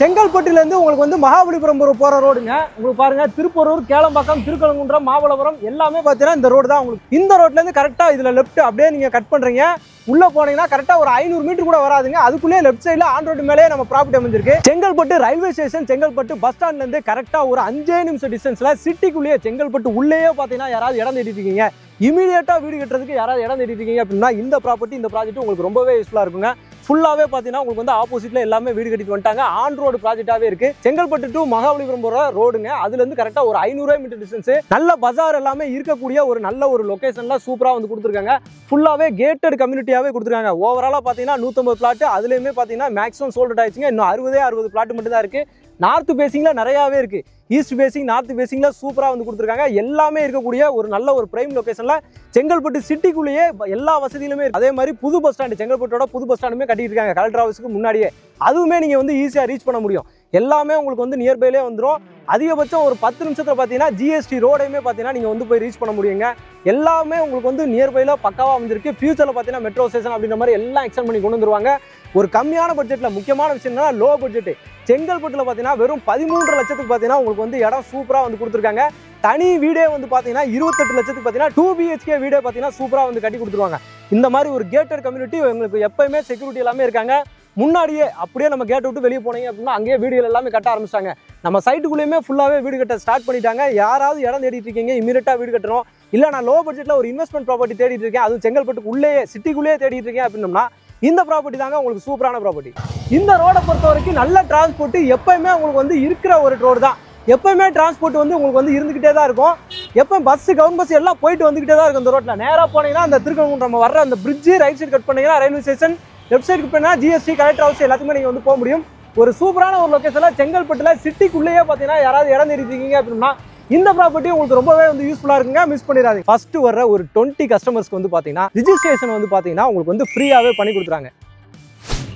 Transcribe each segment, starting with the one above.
செங்கல்பட்டுலேருந்து உங்களுக்கு வந்து மகாபலிபுரம் போகிற ரோடுங்க. உங்களுக்கு பாருங்க, திருப்பூரூர், கேளம்பாக்கம், திருக்கழுங்குன்றம், மாமல்லபுரம் எல்லாமே பார்த்தீங்கன்னா இந்த ரோடு தான். உங்களுக்கு இந்த ரோட்லேருந்து கரெக்டாக இதில் லெஃப்ட் அப்படியே நீங்கள் கட் பண்ணுறீங்க. உள்ளே போனீங்கன்னா கரெக்டாக ஒரு 500 மீட்டர் கூட வராதுங்க. அதுக்குள்ளேயே லெஃப்ட் சைடில் ஆன் ரோடு மேலே நம்ம ப்ராப்பர்ட்டி அமைஞ்சிருக்கு. Chengalpattu railway station, Chengalpattu bus ஸ்டாண்ட்லேருந்து கரெக்டாக ஒரு 5 நிமிஷம் டிஸ்டன்ஸில் சிட்டிக்குள்ளேயே செங்கல்பட்டு உள்ளேயே பார்த்தீங்கன்னா யாராவது இடம் தேடிட்டு இருக்கீங்க, இமீடியட்டாக வீடு கட்டுறதுக்கு யாராவது இடம் தேடிட்டு இருக்கீங்க அப்படின்னா இந்த ப்ராப்பர்ட்டி, இந்த ப்ராஜெக்ட் உங்களுக்கு ரொம்பவே யூஸ்ஃபுல்லாக இருக்குங்க. ஃபுல்லாகவே பார்த்தீங்கன்னா உங்களுக்கு வந்து ஆப்போசிட்ல எல்லாமே வீடு கட்டிட்டு வந்துட்டாங்க. ஆன் ரோடு ப்ராஜெக்டாகவே இருக்கு. செங்கல்பட்டு டு மகாபலிபுரம் போகிற ரோடுங்க. அதுலேருந்து கரெக்டாக ஒரு 500 மீட்டர் டிஸ்டன்ஸ். நல்ல பஜார் எல்லாமே இருக்கக்கூடிய ஒரு நல்ல ஒரு லொகேஷன்ல சூப்பராக வந்து கொடுத்துருக்காங்க. ஃபுல்லாகவே கேட்டட் கம்யூனிட்டியாகவே கொடுத்துருக்காங்க. ஓவராலாக பார்த்தீங்கன்னா 150 பிளாட். அதுலேயுமே பார்த்தீங்கன்னா மேக்ஸிமம் சோல்ட் ஆயிடுச்சுங்க. இன்னும் 60 பிளாட் மட்டும் தான் இருக்கு. நார்த் பேசிங்கில் நிறையாவே இருக்கு. ஈஸ்ட் பேசிங், நார்த் பேசிங்கில் சூப்பராக வந்து கொடுத்துருக்காங்க. எல்லாமே இருக்கக்கூடிய ஒரு நல்ல ஒரு பிரைம் லொகேஷனில் செங்கல்பட்டு சிட்டிக்குள்ளேயே எல்லா வசதியிலுமே இருக்குது. அதே மாதிரி புது பஸ் ஸ்டாண்டு, செங்கல்பட்டோட புது பஸ் ஸ்டாண்டுமே கட்டிட்டு இருக்காங்க கலெக்டர் ஆஃபீஸுக்கு முன்னாடியே. அதுவுமே நீங்கள் வந்து ஈஸியாக ரீச் பண்ண முடியும். எல்லாமே உங்களுக்கு வந்து நியர்பைலே வந்துடும். அதிகபட்சம் ஒரு 10 நிமிஷத்தில் பார்த்தீங்கன்னா ஜிஎஸ்டி ரோடையுமே பார்த்தீங்கன்னா நீங்கள் வந்து போய் ரீச் பண்ண முடியுங்க. எல்லாமே உங்களுக்கு வந்து நியர்பையில் பக்காவாக அமைஞ்சிருக்கு. ஃபியூச்சரில் பார்த்தீங்கன்னா மெட்ரோ ஸ்டேஷன் அப்படின்ற மாதிரி எல்லாம் எக்ஸ்டெண்ட் பண்ணி கொண்டு வந்துருவாங்க. ஒரு கம்மியான பட்ஜெட்டில். முக்கியமான விஷயம் என்னன்னா லோ பட்ஜெட்டு. செங்கல்பட்டில் பார்த்தீங்கன்னா வெறும் 13 லட்சத்துக்கு பார்த்தீங்கன்னா உங்களுக்கு வந்து இடம் சூப்பராக வந்து கொடுத்துருக்காங்க. தனி வீடே வந்து பார்த்தீங்கன்னா 28 லட்சத்துக்கு பார்த்தீங்கன்னா 2 BHK வீடே பார்த்தீங்கன்னா சூப்பராக வந்து கட்டி கொடுத்துருவாங்க. இந்த மாதிரி ஒரு கேட்டட் கம்யூனிட்டி உங்களுக்கு எப்பயுமே செக்யூரிட்டி எல்லாமே இருக்காங்க. முன்னாடியே அப்படியே நம்ம கேட் விட்டு வெளியே போனீங்க அப்படின்னா அங்கேயே வீடுகள் எல்லாமே கட்ட ஆரம்பிச்சிட்டாங்க. நம்ம சைட்டுக்குள்ளேயுமே ஃபுல்லாகவே வீடு கட்ட ஸ்டார்ட் பண்ணிட்டாங்க. யாராவது இடம் தேடிட்டு இருக்கீங்க, இமீடியட்டாக வீடு கட்டணும், இல்லை நான் லோ பட்ஜெட்டில் ஒரு இன்வெஸ்ட்மெண்ட் ப்ராப்பர்ட்டி தேடிட்டு இருக்கேன், அதுவும் செங்கல்பட்டுக்கு உள்ளே சிட்டிக்குள்ளேயே தேடிட்டு இருக்கேன் அப்படின்னோம்னா இந்த ப்ராப்பர்ட்டி தாங்க உங்களுக்கு சூப்பரான ப்ராப்பர்ட்டி. இந்த ரோடை பொறுத்த வரைக்கும் நல்ல டிரான்ஸ்போர்ட் எப்பயுமே உங்களுக்கு வந்து இருக்கிற ஒரு ரோடு தான். எப்பயுமே டிரான்ஸ்போர்ட் வந்து உங்களுக்கு வந்து இருந்துகிட்டே தான் இருக்கும். எப்போ பஸ், கவர்மெண்ட் பஸ் எல்லாம் போயிட்டு வந்துகிட்டே தான் இருக்கும். இந்த ரோட்டில் நேராக போனீங்கன்னா அந்த திருக்கழுங்குன்றம் வர்ற அந்த பிரிட்ஜ், ரைட் சைடு கட் பண்ணீங்கன்னா railway station, left side cut பண்ணா ஜிஎஸ்டி, கலெக்டர் ஹவுஸ் எல்லாத்துக்குமே நீங்கள் வந்து போக முடியும். ஒரு சூப்பரான ஒரு லொகேஷனில் செங்கல்பட்டில் சிட்டிக்குள்ளேயே பார்த்தீங்கன்னா யாராவது இடம் தேடிருக்கீங்க அப்படின்னா இந்த ப்ராப்பர்ட்டி உங்களுக்கு ரொம்பவே வந்து யூஸ்ஃபுல்லாக இருக்குங்க. மிஸ் பண்ணிடாதீங்க. ஃபர்ஸ்ட் வர்ற ஒரு 20 கஸ்டமர்ஸ்க்கு வந்து பார்த்தீங்கன்னா ரிஜிஸ்ட்ரேஷன் வந்து பார்த்தீங்கன்னா உங்களுக்கு வந்து ஃப்ரீயாகவே பண்ணி கொடுத்துறாங்க.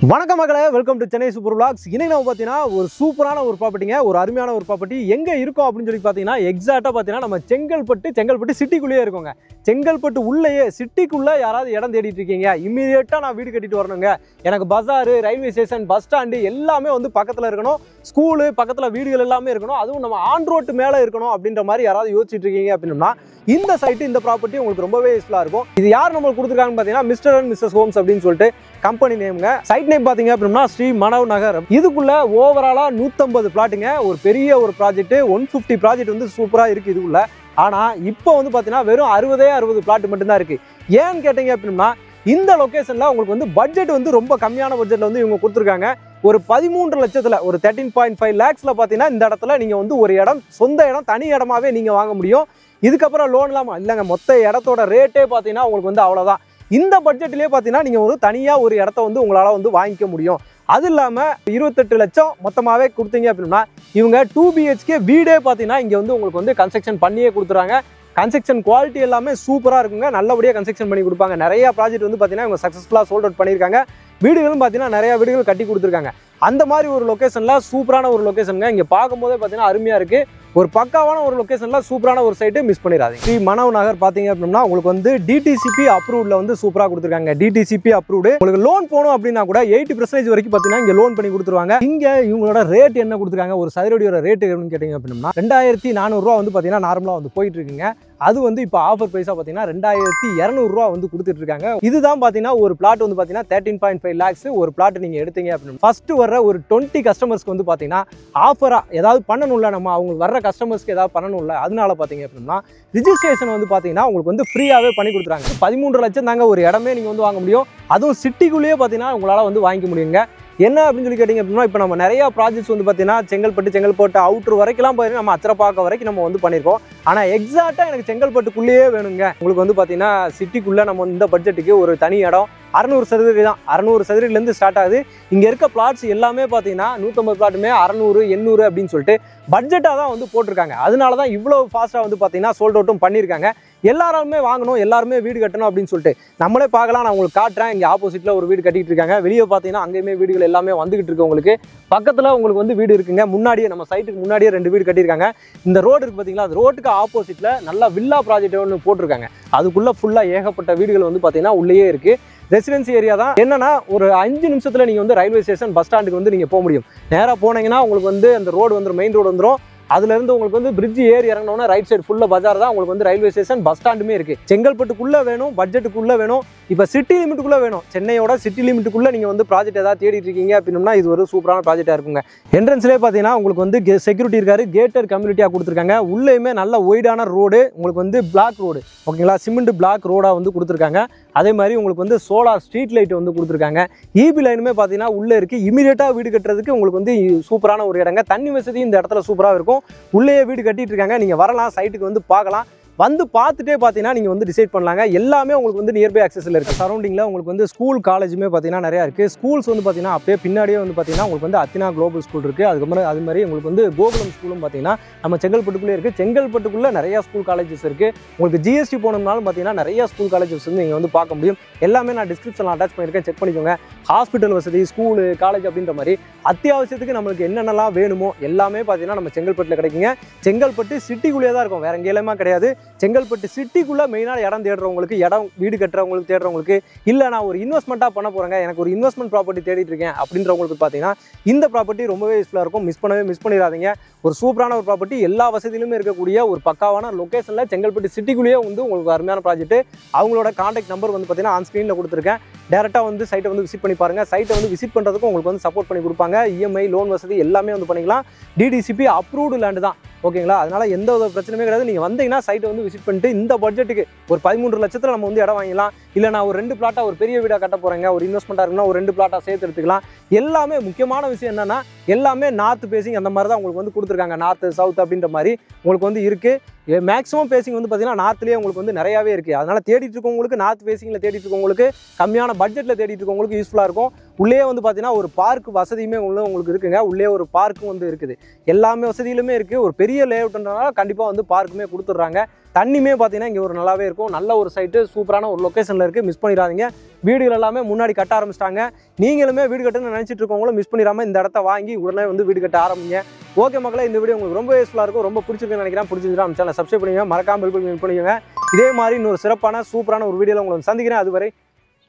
வணக்கம் மக்களே, welcome to Chennai super vlogs. இன்னைக்கு நம்ம பார்த்தீங்கன்னா ஒரு சூப்பரான ஒரு ப்ராப்பர்ட்டிங்க, ஒரு அருமையான ஒரு ப்ராப்பர்ட்டி. எங்கே இருக்கும் அப்படின்னு சொல்லி பார்த்தீங்கன்னா எக்ஸாக்டாக பார்த்தீங்கன்னா நம்ம செங்கல்பட்டு சிட்டிக்குள்ளேயே இருக்கோங்க. செங்கல்பட்டு உள்ளேயே சிட்டிக்குள்ளே யாராவது இடம் தேடிட்டு இருக்கீங்க, இமீடியட்டாக நான் வீடு கட்டிட்டு வரணுங்க, எனக்கு பஜாரு, ரயில்வே ஸ்டேஷன், பஸ் ஸ்டாண்டு எல்லாமே வந்து பக்கத்தில் இருக்கணும், ஸ்கூலு பக்கத்தில் வீடுகள் எல்லாமே இருக்கணும், அதுவும் நம்ம ஆன் ரோட்டு மேலே இருக்கணும் அப்படின்ற மாதிரி யாராவது யோசிச்சுட்டு இருக்கீங்க அப்படின்னா இந்த சைட்டு, இந்த ப்ராப்பர்ட்டி உங்களுக்கு ரொம்பவே யூஸ்ஃபுல்லாக இருக்கும். இது யார் நம்மளுக்கு கொடுத்துருக்காங்கன்னு பார்த்தீங்கன்னா மிஸ்டர் அண்ட் மிஸ்ஸஸ் ஹோம்ஸ் அப்படின்னு சொல்லிட்டு கம்பெனி நேமுங்க. சைட் நேம் பார்த்தீங்க அப்படின்னா ஸ்ரீ மனவ் நகர். இதுக்குள்ள ஓவராலாக 150 பிளாட்டுங்க. ஒரு பெரிய ஒரு ப்ராஜெக்ட், 150 ப்ராஜெக்ட் வந்து சூப்பராக இருக்குது இதுக்குள்ள. ஆனால் இப்போ வந்து பார்த்தீங்கன்னா வெறும் 60 பிளாட் மட்டும்தான் இருக்குது. ஏன்னு கேட்டீங்க அப்படின்னா இந்த லொக்கேஷனில் உங்களுக்கு வந்து பட்ஜெட் வந்து ரொம்ப கம்மியான பட்ஜெட்டில் வந்து இவங்க கொடுத்துருக்காங்க. ஒரு 13 லட்சத்தில், ஒரு 13.5 lakhsல பார்த்தீங்கன்னா இந்த இடத்துல நீங்கள் வந்து ஒரு இடம், சொந்த இடம், தனி இடமாவே நீங்கள் வாங்க முடியும். இதுக்கப்புறம் லோன் இல்லாமல் இல்லைங்க, மொத்த இடத்தோட ரேட்டே பார்த்தீங்கன்னா உங்களுக்கு வந்து அவ்வளோதான். இந்த பட்ஜெட்லேயே பார்த்தீங்கன்னா நீங்கள் ஒரு தனியாக ஒரு இடத்த வந்து உங்களால் வந்து வாங்கிக்க முடியும். அது இல்லாமல் 28 லட்சம் மொத்தமாகவே கொடுத்தீங்க அப்படின்னா இவங்க 2 BHK வீடே பார்த்தீங்கன்னா இங்கே வந்து உங்களுக்கு வந்து கன்ஸ்ட்ரக்ஷன் பண்ணியே கொடுத்துறாங்க. கன்ஸ்ட்ரக்ஷன் குவாலிட்டி எல்லாமே சூப்பராக இருக்குங்க. நல்லபடியாக கன்ஸ்ட்ரக்ஷன் பண்ணி கொடுப்பாங்க. நிறைய ப்ராஜெக்ட் வந்து பார்த்தீங்கன்னா இவங்க சக்ஸஸ்ஃபுல்லாக சோல்ட் அவுட் பண்ணியிருக்காங்க. வீடுகளும் பார்த்தீங்கன்னா நிறைய வீடுகள் கட்டி கொடுத்துருக்காங்க. அந்த மாதிரி ஒரு லொக்கேஷனில் சூப்பரான ஒரு லொக்கேஷனுங்க. இங்கே பார்க்கும்போதே பார்த்தீங்கன்னா அருமையாக இருக்குது. ஒரு பக்காவான ஒரு லொக்கேஷனில் சூப்பரான ஒரு சைட்டு, மிஸ் பண்ணிடாதீங்க. ஸ்ரீ மனவ் நகர் பார்த்தீங்க அப்படின்னா உங்களுக்கு வந்து DTCP அப்ரூவ்டில் வந்து சூப்பராக கொடுத்துருக்காங்க. DTCP approved. உங்களுக்கு லோன் போகணும் அப்படின்னா கூட 80% வரைக்கும் பார்த்தீங்கன்னா இங்கே லோன் பண்ணி கொடுத்துருவாங்க. இங்கே இவங்களோட ரேட் என்ன கொடுத்துருக்காங்க, ஒரு சதுரடியோட ரேட்டு எப்படின்னு கேட்டிங்க அப்படின்னா 2400 ரூபா வந்து பார்த்தீங்கன்னா நார்மலாக வந்து போயிட்டு இருக்குங்க. அது வந்து இப்போ ஆஃபர் ப்ரைஸாக பார்த்தீங்கன்னா 2200 ரூபா வந்து கொடுத்துட்டு இருக்காங்க. இதுதான் பார்த்தீங்கன்னா ஒரு பிளாட் வந்து பார்த்தீங்கன்னா 13.5 lakhs ஒரு பிளாட் நீங்கள் எடுத்தீங்க அப்படின்னு ஃபர்ஸ்ட் வர்ற ஒரு 20 கஸ்டமர்ஸ்க்கு வந்து பார்த்தீங்கன்னா ஆஃபராக ஏதாவது பண்ணணும்ல, நம்ம அவங்களுக்கு வர்ற கஸ்டமர்ஸ்க்கு ஏதாவது பண்ணணும்ல, அதனால பார்த்தீங்க அப்படின்னா ரிஜிஸ்ட்ரேஷன் வந்து பார்த்தீங்கன்னா உங்களுக்கு வந்து ஃப்ரீயாகவே பண்ணி கொடுத்துறாங்க. 13 லட்சம் தாங்க ஒரு இடமே நீங்கள் வந்து வாங்க முடியும். அதுவும் சிட்டிக்குள்ளேயே பார்த்தீங்கன்னா உங்களால் வந்து வாங்கிக்க முடியுங்க. என்ன அப்படின்னு சொல்லி கேட்டிங்க அப்படின்னா இப்போ நம்ம நிறையா ப்ராஜெக்ட்ஸ் வந்து பார்த்தீங்கன்னா செங்கல்பட்டு அவுட்ரு வரைக்கும்லாம் பார்த்தீங்கன்னா நம்ம அச்சரப்பாக்கம் வரைக்கும் நம்ம வந்து பண்ணியிருக்கோம். ஆனால் எக்ஸாக்டாக எனக்கு செங்கல்பட்டுக்குள்ளேயே வேணுங்க. உங்களுக்கு வந்து பார்த்தீங்கன்னா சிட்டிக்குள்ளே நம்ம இந்த பட்ஜெட்டுக்கு ஒரு தனி இடம் 600 சதுரடி தான். 600 சதுரடிலேருந்து ஸ்டார்ட் ஆகுது. இங்கே இருக்க பிளாட்ஸ் எல்லாமே பார்த்தீங்கன்னா 150 பிளாட்டுமே 600, 800 அப்படின்னு சொல்லிட்டு பட்ஜெட்டாக தான் வந்து போட்டிருக்காங்க. அதனால தான் இவ்வளோ ஃபாஸ்ட்டாக வந்து பார்த்தீங்கன்னா சோல்ட் அவுட்டும் பண்ணியிருக்காங்க. எல்லாருமே வாங்கணும், எல்லாருமே வீடு கட்டணும் அப்படின்னு சொல்லிட்டு நம்மளே பார்க்கலாம். நான் உங்களுக்கு காட்டுறேன். இங்கே ஆப்போசிட்டில் ஒரு வீடு கட்டிட்டு இருக்காங்க. வெளியே பார்த்தீங்கன்னா அங்கேயுமே வீடுகள் எல்லாமே வந்துகிட்டு இருக்கு. உங்களுக்கு பக்கத்தில் உங்களுக்கு வந்து வீடு இருக்குங்க. முன்னாடியே நம்ம சைட்டுக்கு முன்னாடியே 2 வீடு கட்டியிருக்காங்க. இந்த ரோடு இருக்குது பார்த்தீங்களா, அந்த ரோட்டுக்கு ஆப்போசிட்டில் நல்லா வில்லா ப்ராஜெக்ட் ஒன்று போட்டிருக்காங்க. அதுக்குள்ளே ஃபுல்லாக ஏகப்பட்ட வீடுகள் வந்து பார்த்தீங்கன்னா உள்ளேயே இருக்குது. ரெசிடென்சி ஏரியா தான். என்னன்னா ஒரு 5 நிமிஷத்துல நீங்க வந்து ரயில்வே ஸ்டேஷன் பஸ் ஸ்டாண்டுக்கு வந்து நீங்க போக முடியும். நேரா போனீங்கன்னா உங்களுக்கு வந்து அந்த ரோடு வந்துடும், மெயின் ரோடு வந்துடும். அதுலேருந்து உங்களுக்கு வந்து பிரிட்ஜ் ஏறி இறங்கினோன்னா ரைட் சைடு ஃபுல்லாக பஜார் தான். உங்களுக்கு வந்து ரயில்வே ஸ்டேஷன் பஸ் ஸ்டாண்டுமே இருக்குது. செங்கல்பட்டுக்குள்ளே வேணும், பட்ஜெட்டுக்குள்ளே வேணும், இப்போ சிட்டி லிமிட்டுக்குள்ளே வேணும். சென்னையோட சிட்டி லிமிட்டுக்குள்ளே நீங்கள் வந்து ப்ராஜெக்ட் ஏதாவது தேடிட்டு இருக்கீங்க அப்படின்னா இது ஒரு சூப்பரான ப்ராஜெக்டாக இருக்குங்க. என்ட்ரன்ஸ்லேயே பார்த்தீங்கன்னா உங்களுக்கு வந்து செக்யூரிட்டி இருக்காரு, கேட்டர் கம்யூனிட்டியாக கொடுத்துருக்காங்க. உள்ளேயுமே நல்ல ஒய்டான ரோடு, உங்களுக்கு வந்து பிளாக் ரோடு, ஓகேங்களா, சிமெண்ட் பிளாக் ரோடாக வந்து கொடுத்துருக்காங்க. அதே மாதிரி உங்களுக்கு வந்து சோலார் ஸ்ட்ரீட் லைட் வந்து கொடுத்துருக்காங்க. இபி லைனுமே பார்த்தீங்கன்னா உள்ளே இருக்குது. இமீடியட்டாக வீடு கட்டுறதுக்கு உங்களுக்கு வந்து சூப்பரான ஒரு இடங்க. தண்ணி வசதி இந்த இடத்துல சூப்பராக இருக்கும். உள்ளே வீடு கட்டிட்டு இருக்காங்க. நீங்கள் வரலாம், சைட்டுக்கு வந்து பார்க்கலாம். வந்து பார்த்துட்டே பார்த்தீங்கன்னா நீங்கள் வந்து டிசைட் பண்ணலாங்க. எல்லாமே உங்களுக்கு வந்து நியர்பை அக்சஸில் இருக்குது. சரௌண்டிங்கில் உங்களுக்கு வந்து ஸ்கூல் காலேஜுமே பார்த்தீங்கன்னா நிறையா இருக்குது. ஸ்கூல்ஸ் வந்து பார்த்தீங்கன்னா அப்படியே பின்னாடியே வந்து பார்த்தீங்கன்னா உங்களுக்கு வந்து அத்தினா குளோபல் ஸ்கூல் இருக்குது. அதுக்கப்புறம் அது மாதிரி உங்களுக்கு வந்து கோகுலம் ஸ்கூலும் பார்த்தீங்கன்னா நம்ம செங்கல்பட்டுக்குள்ளே இருக்குது. செங்கல்பட்டுக்குள்ளே நிறையா ஸ்கூல் காலேஜஸ் இருக்குது. உங்களுக்கு ஜிஎஸ்டி போனோம்னாலும் பார்த்தீங்கன்னா நிறையா ஸ்கூல் காலேஜஸ் வந்து நீங்கள் வந்து பார்க்க முடியும். எல்லாமே நான் டிஸ்கிரிப்ஷனில் அட்டாச் பண்ணியிருக்கேன், செக் பண்ணிக்கோங்க. ஹாஸ்பிட்டல் வசதி, ஸ்கூலு, காலேஜ் அப்படின்ற மாதிரி அத்தியாவசியத்துக்கு நம்மளுக்கு என்னென்னலாம் வேணுமோ எல்லாமே பார்த்தீங்கன்னா நம்ம செங்கல்பட்டில் கிடைக்குங்க. செங்கல்பட்டு சிட்டிக்குள்ளேயே தான் இருக்கும், வேற எங்கேயுமே கிடையாது. செங்கல்பட்டு சிட்டிக்குள்ளே மெயினான இடம் தேடுறவங்களுக்கு, இடம் வீடு கட்டுறவங்களுக்கு, தேடுறவங்களுக்கு, இல்லை நான் ஒரு இன்வெஸ்ட்மெண்ட்டாக பண்ண போகிறேங்க, எனக்கு ஒரு இன்வெஸ்ட்மெண்ட் ப்ராப்பர்ட்டி தேடிட்டு இருக்கேன் அப்படின்றவங்களுக்கு பார்த்தீங்கன்னா இந்த ப்ராப்பர்ட்டி ரொம்பவே யூஸ்ஃபுல்லாக இருக்கும். மிஸ் பண்ணிடாதீங்க. ஒரு சூப்பரான ஒரு ப்ராப்பர்ட்டி, எல்லா வசதியிலுமே இருக்கக்கூடிய ஒரு பக்காவான லொக்கேஷனில் செங்கல்பட்டு சிட்டிக்குள்ளேயே வந்து உங்களுக்கு அருமையான ப்ராஜெக்ட். அவங்களோட கான்டாக்ட் நம்பர் வந்து பார்த்தீங்கன்னா ஆன் ஸ்க்ரீனில் கொடுத்துருக்கேன். டேரெக்டாக வந்து சைட்டை வந்து விசிட் பண்ணி பாருங்கள். சைட்டை வந்து விசிட் பண்ணுறதுக்கு உங்களுக்கு வந்து சப்போர்ட் பண்ணி கொடுப்பாங்க. இஎம்ஐ லோன் வசதி எல்லாமே வந்து பண்ணிக்கலாம். டிடிசிபி அப்ரூவ்டு லேண்டு தான், ஓகேங்களா. அதனால் எந்த ஒரு பிரச்சனையுமே கிடையாது. நீங்கள் வந்தீங்கன்னா சைட்டை வந்து விசிட் பண்ணிட்டு இந்த பட்ஜெட்டுக்கு ஒரு 13 லட்சத்தில் நம்ம வந்து இடம் வாங்கிக்கலாம். இல்லை நான் ஒரு 2 பிளாட்டாக ஒரு பெரிய வீடாக கட்ட போகிறேங்க, ஒரு இன்வெஸ்ட்மெண்ட்டாக இருக்குன்னா ஒரு 2 பிளாட்டாக சேர்த்து எடுத்துக்கலாம். எல்லாமே முக்கியமான விஷயம் என்னென்னா எல்லாமே நார்த் பேசிங் அந்த மாதிரி தான் உங்களுக்கு வந்து கொடுத்துருக்காங்க. நார்த்து சவுத் அப்படின்ற மாதிரி உங்களுக்கு வந்து இருக்குது. மேக்ஸிமம் பேசிங் வந்து பார்த்தீங்கன்னா நார்த்லேயே உங்களுக்கு வந்து நிறையாவே இருக்குது. அதனால் தேடிட்டு இருக்கவங்களுக்கு, நார்த் பேசிங்கில் தேடிட்டு இருக்கவங்களுக்கு, கம்மியான பட்ஜெட்டில் தேடிட்டு இருக்கவங்களுக்கு யூஸ்ஃபுல்லாக இருக்கும். உள்ளே வந்து பார்த்தீங்கன்னா ஒரு பார்க் வசதியுமே உங்களுக்கு இருக்குங்க. உள்ளே ஒரு பார்க்கும் வந்து இருக்குது. எல்லாமே வசதியிலுமே இருக்குது. ஒரு பெரிய லேஅவுட்ன்றனால கண்டிப்பாக வந்து பார்க்குமே கொடுத்துட்றாங்க. தண்ணியுமே பார்த்தீங்கன்னா இங்கே ஒரு நல்லாவே இருக்கும். நல்ல ஒரு சைட்டு, சூப்பரான ஒரு லொக்கேஷனில் இருக்குது. மிஸ் பண்ணிடாதீங்க. வீடுகள் எல்லாமே முன்னாடி கட்ட ஆரம்பிச்சிட்டாங்க. நீங்களுமே வீடு கட்டணும்னு நினச்சிட்டு இருக்கவங்களும் மிஸ் பண்ணிடாமல் இந்த இடத்த வாங்கி உடனே வந்து வீடு கட்ட ஆரம்பிங்க. ஓகே மக்களே, இந்த வீடியோ உங்களுக்கு ரொம்ப யூஸ்ஃபுல்லாக இருக்கும், ரொம்ப பிடிச்சிருக்குன்னு நினைக்கிறேன். பிடிச்சிருந்தா நம்ம சேனலை சப்ஸ்கிரைப் பண்ணுங்க, மறக்காமல் பெல் பட்டன் கிளிக் பண்ணுங்க. இதே மாதிரி இன்னொரு சிறப்பான சூப்பரான ஒரு வீடியோவில் உங்களை சந்திக்கிறேன். அதுவரை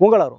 உங்களாரும்.